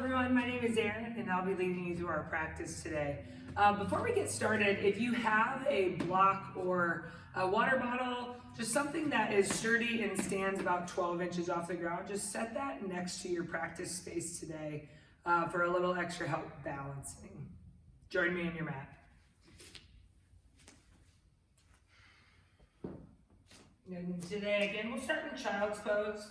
everyone, my name is Erin and I'll be leading you through our practice today. Before we get started, if you have a block or a water bottle, just something that is sturdy and stands about 12 inches off the ground, just set that next to your practice space today for a little extra help balancing. Join me on your mat. And today, again, we'll start in child's pose.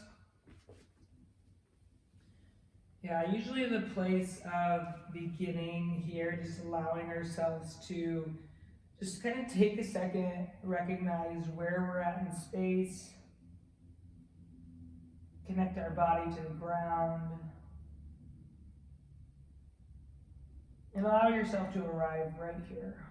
Yeah, usually the place of beginning here, just allowing ourselves to just kind of take a second, recognize where we're at in space, connect our body to the ground, and allow yourself to arrive right here.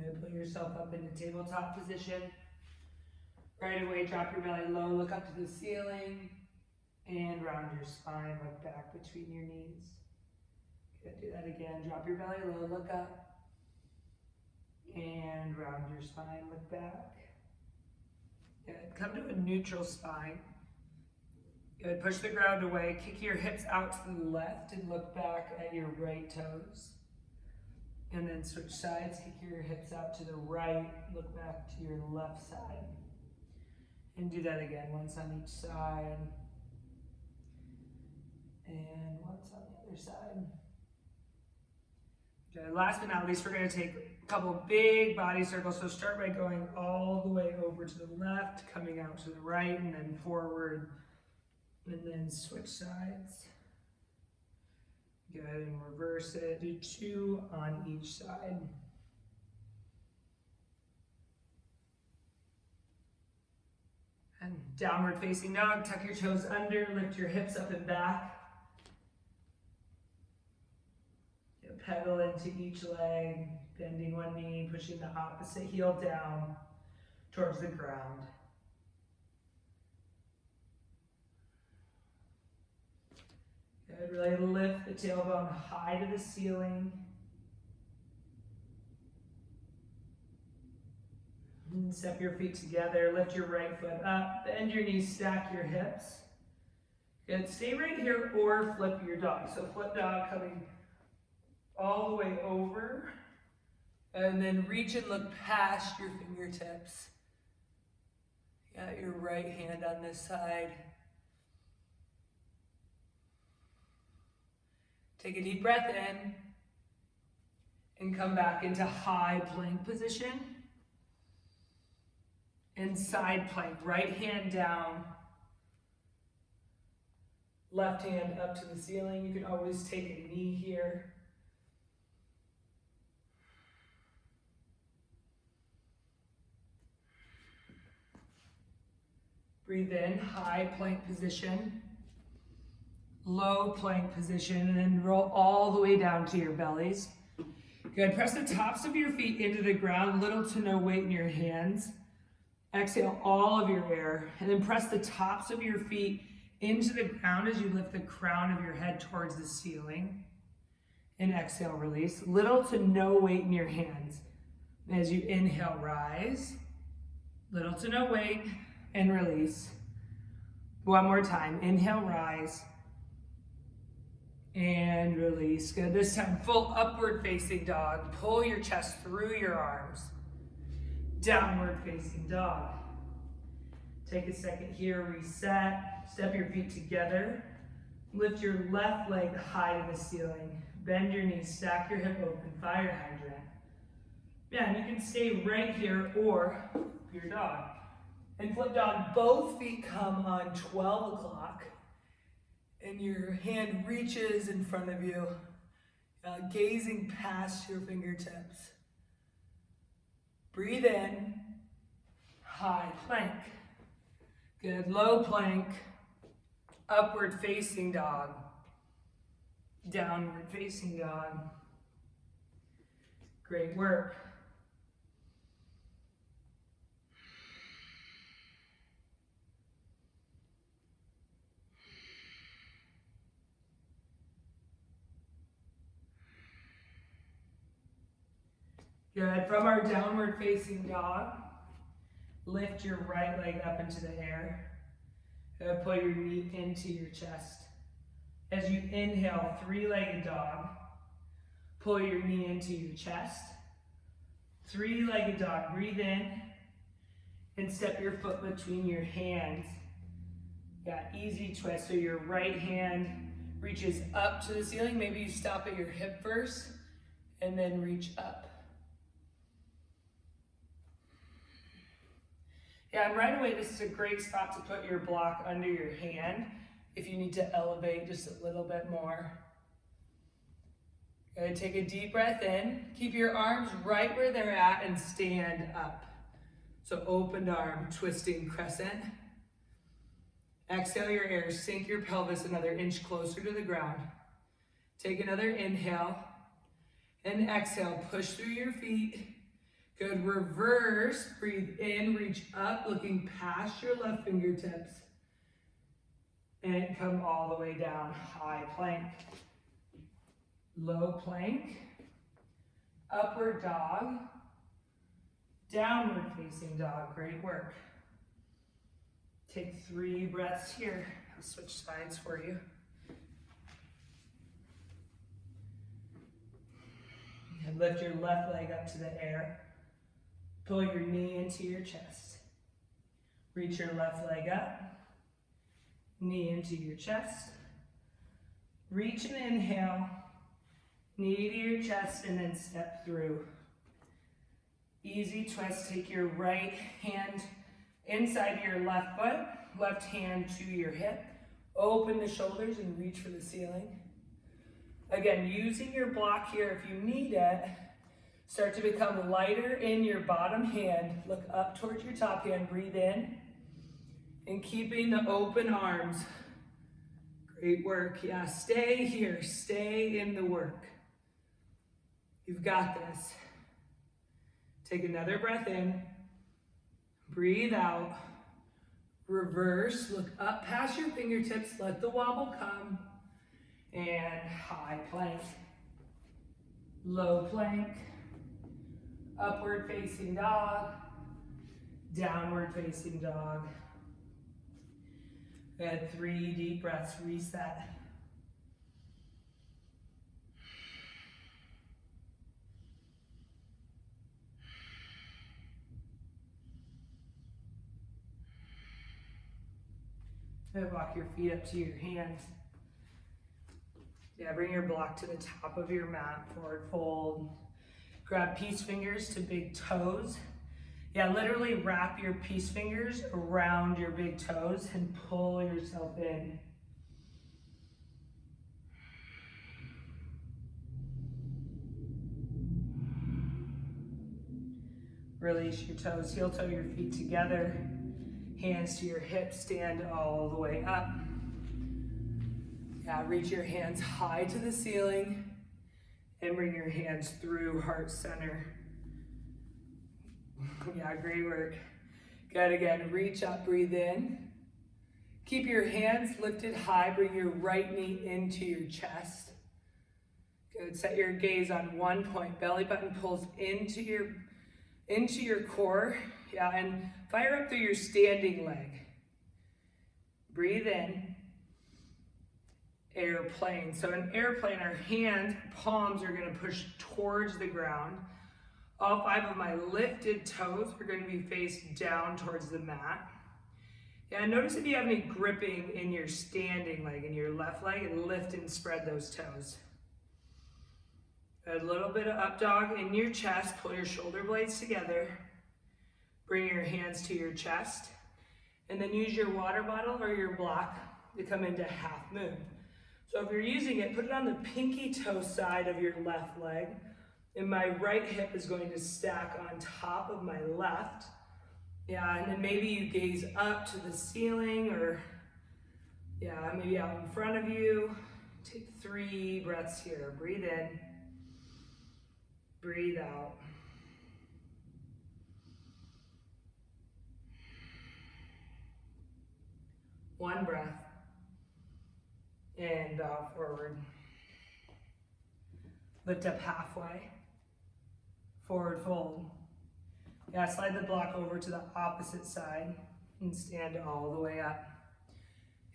And put yourself up into tabletop position. Right away, drop your belly low, look up to the ceiling, and round your spine, look back between your knees. Good, do that again. Drop your belly low, look up, and round your spine, look back. Good, come to a neutral spine. Good, push the ground away, kick your hips out to the left and look back at your right toes. And then switch sides, kick your hips out to the right, look back to your left side. And do that again, once on each side. And once on the other side. Okay, last but not least, we're gonna take a couple big body circles. So start by going all the way over to the left, coming out to the right, and then forward, and then switch sides. Go ahead and reverse it. Do 2 on each side. And downward facing dog. Tuck your toes under, lift your hips up and back. Pedal into each leg, bending one knee, pushing the opposite heel down towards the ground. Good, really lift the tailbone high to the ceiling. And step your feet together, lift your right foot up, bend your knees, stack your hips. Good, stay right here or flip your dog. So flip dog coming all the way over. And then reach and look past your fingertips. Got your right hand on this side. Take a deep breath in and come back into high plank position. And side plank, right hand down, left hand up to the ceiling. You can always take a knee here. Breathe in, high plank position. Low plank position, and then roll all the way down to your bellies. Good, press the tops of your feet into the ground, little to no weight in your hands. Exhale all of your air, and then press the tops of your feet into the ground as you lift the crown of your head towards the ceiling. And exhale, release. Little to no weight in your hands. As you inhale, rise. Little to no weight, and release. One more time, inhale, rise. And release. Good. This time, full upward facing dog. Pull your chest through your arms. Downward facing dog. Take a second here, reset. Step your feet together. Lift your left leg high to the ceiling. Bend your knees, stack your hip open, fire hydrant. Yeah, and you can stay right here or your dog. And flip dog, both feet come on 12 o'clock. And your hand reaches in front of you, gazing past your fingertips. Breathe in, high plank. Good, low plank, upward facing dog, downward facing dog. Great work. Good. From our downward facing dog, lift your right leg up into the air. Pull your knee into your chest. As you inhale, three-legged dog, pull your knee into your chest. Three-legged dog, breathe in and step your foot between your hands. Got easy twist, so your right hand reaches up to the ceiling. Maybe you stop at your hip first and then reach up. Yeah, and right away, this is a great spot to put your block under your hand if you need to elevate just a little bit more. Good, take a deep breath in. Keep your arms right where they're at and stand up. So open arm, twisting crescent. Exhale your air, sink your pelvis another inch closer to the ground. Take another inhale and exhale, push through your feet. Good, reverse, breathe in, reach up, looking past your left fingertips. And come all the way down, high plank. Low plank, upward dog, downward facing dog, great work. Take 3 breaths here. I'll switch sides for you. And lift your left leg up to the air. Pull your knee into your chest. Reach your left leg up. Knee into your chest. Reach and inhale. Knee to your chest and then step through. Easy twist. Take your right hand inside your left foot. Left hand to your hip. Open the shoulders and reach for the ceiling. Again, using your block here if you need it. Start to become lighter in your bottom hand. Look up towards your top hand. Breathe in. And keeping the open arms. Great work. Yeah, stay here. Stay in the work. You've got this. Take another breath in. Breathe out. Reverse. Look up past your fingertips. Let the wobble come. And high plank. Low plank. Upward facing dog. Downward facing dog. Good. 3 deep breaths. Reset. Good. Walk your feet up to your hands. Yeah, bring your block to the top of your mat. Forward fold. Grab peace fingers to big toes. Yeah, literally wrap your peace fingers around your big toes and pull yourself in. Release your toes, heel toe your feet together. Hands to your hips, stand all the way up. Yeah, reach your hands high to the ceiling and bring your hands through heart center. Yeah, great work. Good, again, reach up, breathe in. Keep your hands lifted high, bring your right knee into your chest. Good, set your gaze on one point. Belly button pulls into your core. Yeah, and fire up through your standing leg. Breathe in. Airplane. So an airplane, our hand palms are going to push towards the ground. All 5 of my lifted toes are going to be faced down towards the mat. Yeah, notice if you have any gripping in your standing leg, in your left leg, and lift and spread those toes. A little bit of up dog in your chest. Pull your shoulder blades together. Bring your hands to your chest. And then use your water bottle or your block to come into half moon. So if you're using it, put it on the pinky toe side of your left leg. And my right hip is going to stack on top of my left. Yeah, and then maybe you gaze up to the ceiling or, yeah, maybe out in front of you. Take 3 breaths here. Breathe in. Breathe out. One breath. And bow forward. Lift up halfway. forward fold. Yeah, slide the block over to the opposite side and stand all the way up.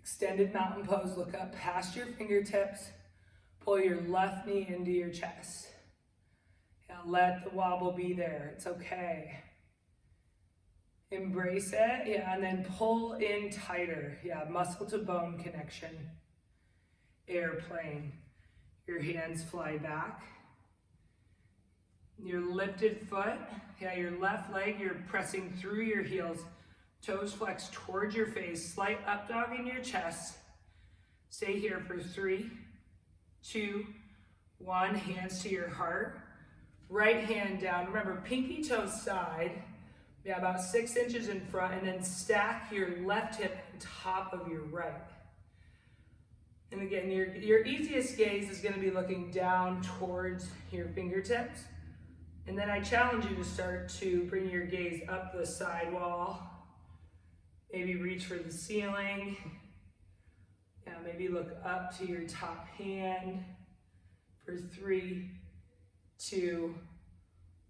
Extended mountain pose, look up past your fingertips, pull your left knee into your chest. Yeah, let the wobble be there, it's okay. Embrace it, yeah, and then pull in tighter. Yeah, muscle to bone connection. Airplane. Your hands fly back. Your lifted foot, yeah, your left leg, you're pressing through your heels. Toes flex towards your face. Slight up dog in your chest. Stay here for 3, 2, 1. Hands to your heart. Right hand down. Remember, pinky toe side. Yeah, about 6 inches in front, and then stack your left hip on top of your right. And again, your easiest gaze is going to be looking down towards your fingertips. And then I challenge you to start to bring your gaze up the sidewall. Maybe reach for the ceiling. Yeah, maybe look up to your top hand for 3, 2,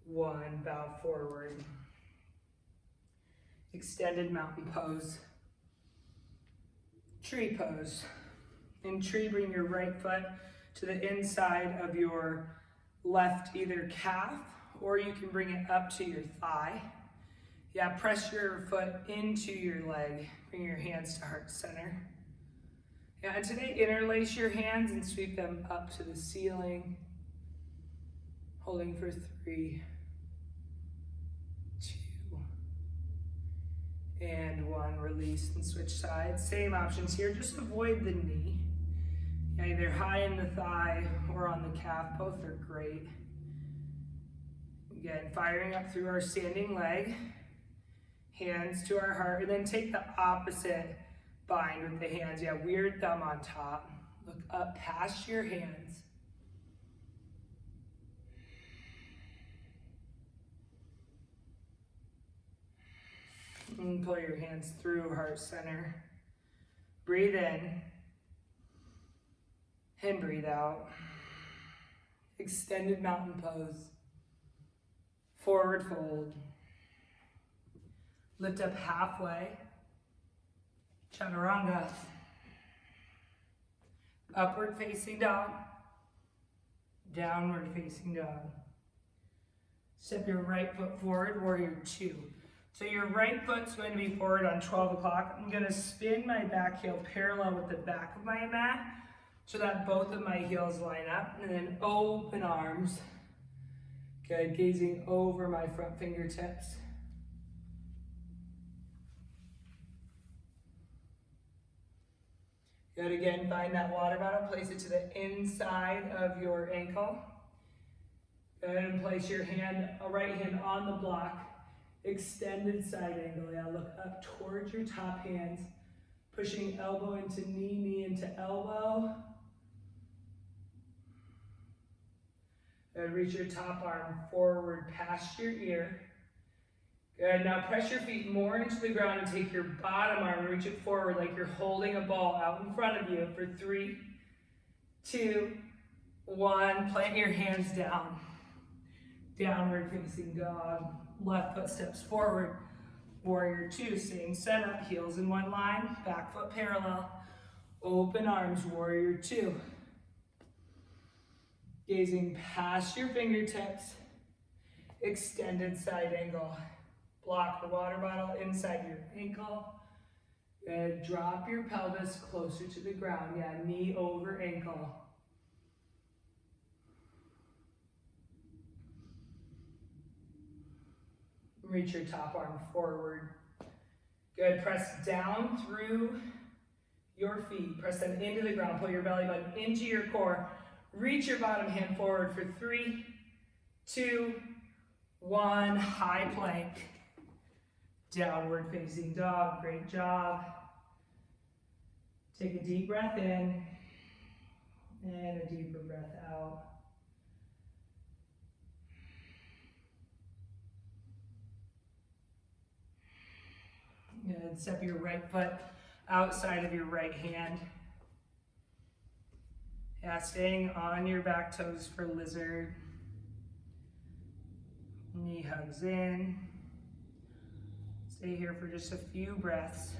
1. Bow forward. Extended mountain pose. Tree pose. In tree, bring your right foot to the inside of your left either calf, or you can bring it up to your thigh. Yeah, press your foot into your leg. Bring your hands to heart center. Yeah, and today interlace your hands and sweep them up to the ceiling. Holding for 3, 2, and 1. Release and switch sides. Same options here, just avoid the knee. Yeah, either high in the thigh or on the calf, both are great. Again, firing up through our standing leg. Hands to our heart, and then take the opposite bind with the hands. Yeah, weird thumb on top. Look up past your hands. And pull your hands through heart center. Breathe in. And breathe out. Extended mountain pose. Forward fold. Lift up halfway. Chaturanga. Upward facing dog. Downward facing dog. Step your right foot forward, warrior 2. So your right foot's going to be forward on 12 o'clock. I'm going to spin my back heel parallel with the back of my mat so that both of my heels line up, and then open arms. Good, gazing over my front fingertips. Good, again, find that water bottle, place it to the inside of your ankle. Good, and place your right hand on the block. Extended side angle, yeah, look up towards your top hands. Pushing elbow into knee, knee into elbow. Good, reach your top arm forward past your ear. Good, now press your feet more into the ground and take your bottom arm and reach it forward like you're holding a ball out in front of you for 3, 2, 1. Plant your hands down. Downward facing dog. Left foot steps forward. Warrior 2, same setup. Heels in one line. Back foot parallel. Open arms, warrior 2. Gazing past your fingertips. Extended side angle. Block the water bottle inside your ankle. Good. Drop your pelvis closer to the ground. Yeah, knee over ankle. Reach your top arm forward. Good. Press down through your feet. Press them into the ground. Pull your belly button into your core. Reach your bottom hand forward for 3, 2, 1. High plank. Downward facing dog. Great job. Take a deep breath in and a deeper breath out. Good. Step your right foot outside of your right hand. Yeah, staying on your back toes for lizard. Knee hugs in. Stay here for just a few breaths.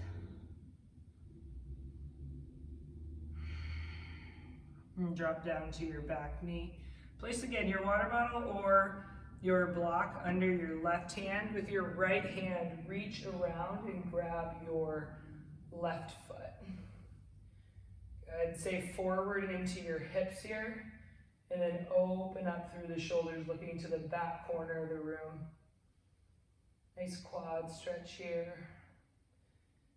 And drop down to your back knee. Place again your water bottle or your block under your left hand. With your right hand, reach around and grab your left foot. Good. Stay forward into your hips here, and then open up through the shoulders, looking to the back corner of the room. Nice quad stretch here.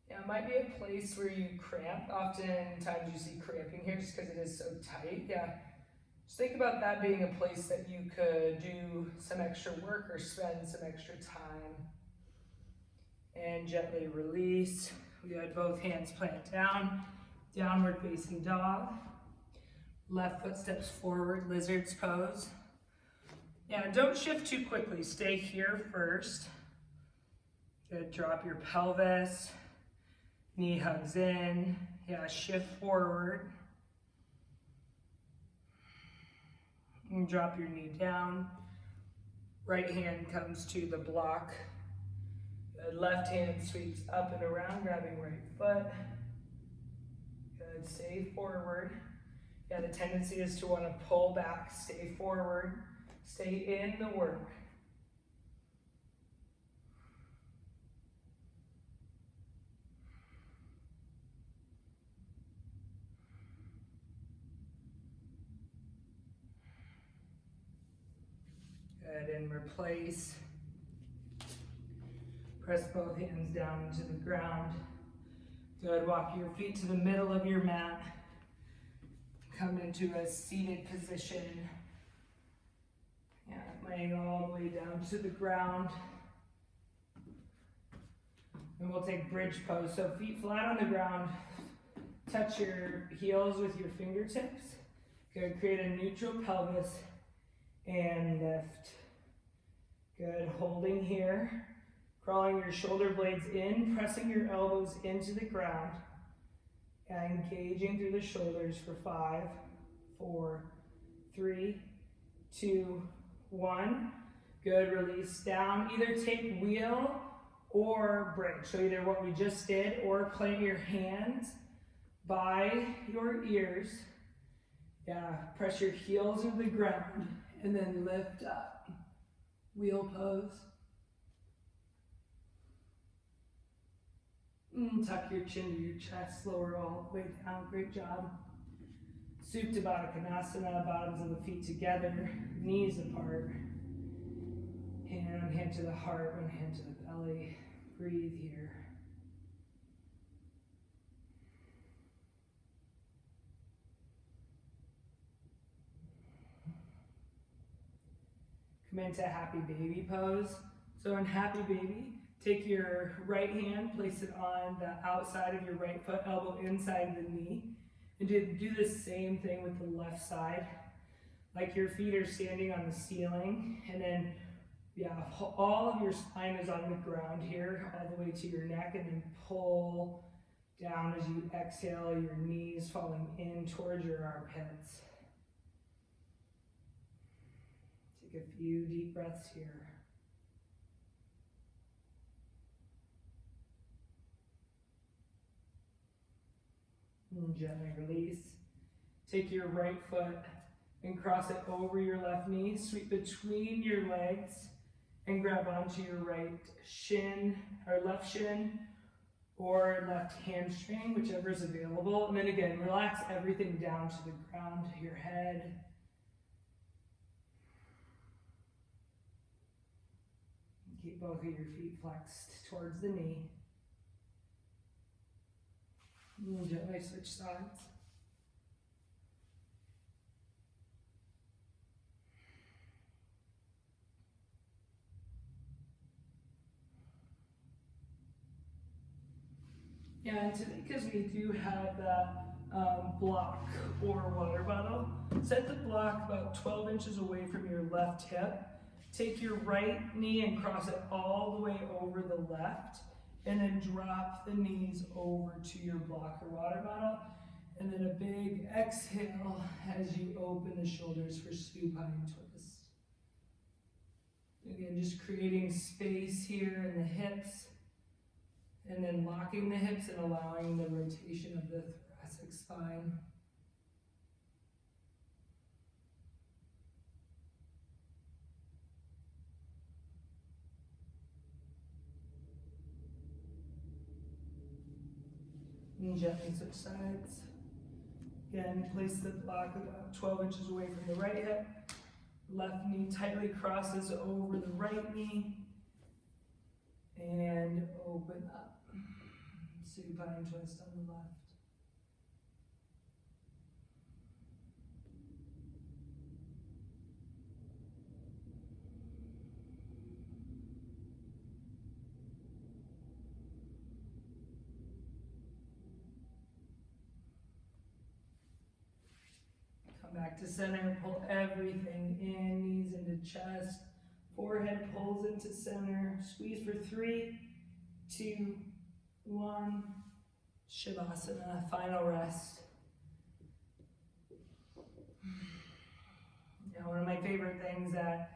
Yeah, it might be a place where you cramp. Oftentimes you see cramping here just because it is so tight. Yeah, just think about that being a place that you could do some extra work or spend some extra time. And gently release. We had both hands plant down. Downward facing dog. Left foot steps forward, lizard's pose. Yeah, don't shift too quickly. Stay here first. Good, drop your pelvis. Knee hugs in. Yeah, shift forward. And drop your knee down. Right hand comes to the block. Good, left hand sweeps up and around, grabbing right foot. Good, stay forward. Yeah, the tendency is to want to pull back, stay forward, stay in the work. Good, and replace. Press both hands down into the ground. Good, walk your feet to the middle of your mat. Come into a seated position. Yeah, laying all the way down to the ground. And we'll take bridge pose. So feet flat on the ground. Touch your heels with your fingertips. Good, create a neutral pelvis and lift. Good, holding here. Crawling your shoulder blades in, pressing your elbows into the ground. Engaging through the shoulders for 5, 4, 3, 2, 1. Good, release down. Either take wheel or bridge. So either what we just did or plant your hands by your ears. Yeah, press your heels into the ground and then lift up. Wheel pose. Tuck your chin to your chest, lower all the way down. Great job. Supta Baddha Konasana, bottoms of the feet together, knees apart. One hand to the heart, one hand to the belly. Breathe here. Come into Happy Baby pose. So in Happy Baby, take your right hand, place it on the outside of your right foot, elbow inside the knee. And do the same thing with the left side. Like your feet are standing on the ceiling. And then, yeah, all of your spine is on the ground here, all the way to your neck. And then pull down as you exhale, your knees falling in towards your armpits. Take a few deep breaths here. And gently release. Take your right foot and cross it over your left knee. Sweep between your legs and grab onto your right shin or left shin or left hamstring, whichever is available. And then again, relax everything down to the ground, your head. Keep both of your feet flexed towards the knee. And gently switch sides. Yeah, and today, because we do have that block or water bottle, set the block about 12 inches away from your left hip. Take your right knee and cross it all the way over the left. And then drop the knees over to your block or water bottle. And then a big exhale as you open the shoulders for supine twist. Again, just creating space here in the hips, and then locking the hips and allowing the rotation of the thoracic spine. And gently switch sides. Again, place the block about 12 inches away from the right hip. Left knee tightly crosses over the right knee. And open up. Supine twist on the left. Back to center, pull everything in, knees into chest, forehead pulls into center, squeeze for 3, 2, 1, Shavasana, final rest. Now, one of my favorite things that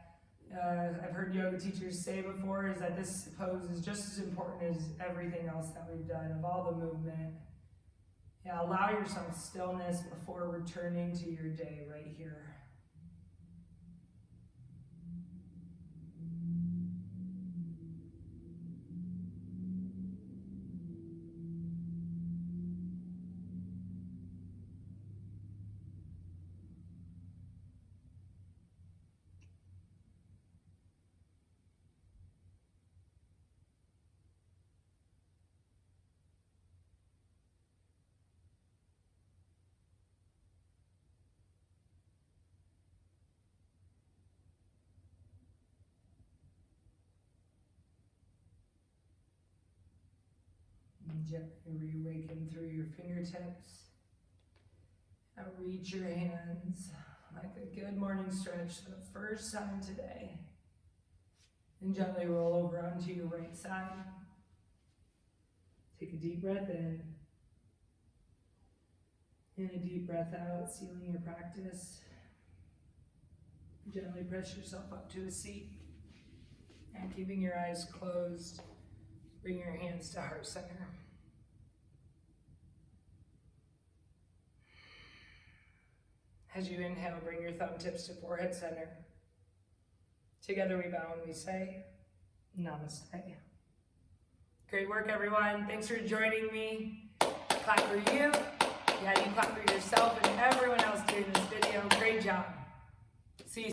I've heard yoga teachers say before is that this pose is just as important as everything else that we've done, of all the movement. Yeah, allow yourself stillness before returning to your day right here. Gently reawaken through your fingertips. Now reach your hands like a good morning stretch for the first time today. And gently roll over onto your right side. Take a deep breath in. And a deep breath out, sealing your practice. Gently press yourself up to a seat. And keeping your eyes closed, bring your hands to heart center. As you inhale, bring your thumb tips to forehead center. Together we bow and we say, Namaste. Great work, everyone. Thanks for joining me. Clap for you. Yeah, you clap for yourself.